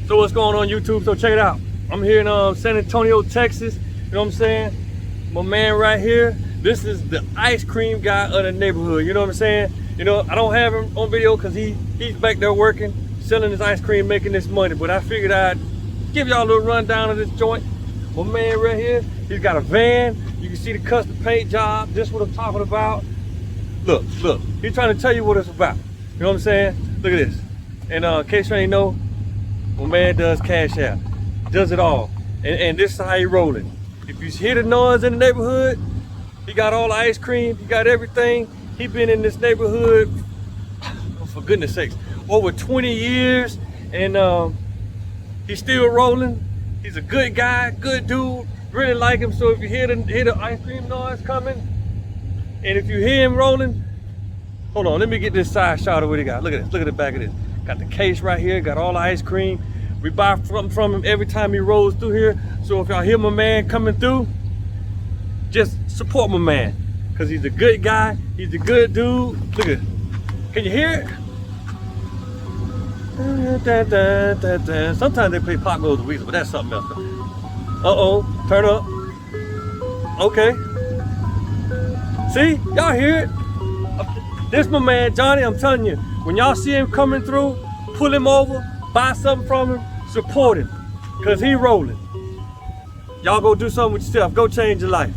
So what's going on YouTube? So check it out. I'm here in San Antonio, Texas. You know what I'm saying? My man right here, this is the ice cream guy of the neighborhood. You know what I'm saying? You know, I don't have him on video because he's back there working, selling his ice cream, making this money. But I figured I'd give y'all a little rundown of this joint. My man right here, he's got a van. You can see the custom paint job. This is what I'm talking about. Look, he's trying to tell you what it's about. You know what I'm saying? Look at this. And in case you ain't know, my man does cash out, does it all. And this is how he rolling. If you hear the noise in the neighborhood, he got all the ice cream, he got everything. He been in this neighborhood, for goodness sakes, over 20 years, and he's still rolling. He's a good guy, good dude, really like him. So if you hear the ice cream noise coming, and if you hear him rolling, hold on, let me get this side shot of what he got. Look at this, look at the back of this. Got the case right here, got all the ice cream. We buy from him every time he rolls through here. So if y'all hear my man coming through, just support my man. Cause he's a good guy, he's a good dude. Look at it. Can you hear it? Sometimes they play Pop Goes the Weasel, but that's something else. Uh-oh, turn up. Okay. See, y'all hear it? This my man Johnny, I'm telling you, when y'all see him coming through, pull him over, buy something from him, support him, cause he rolling. Y'all go do something with yourself, go change your life.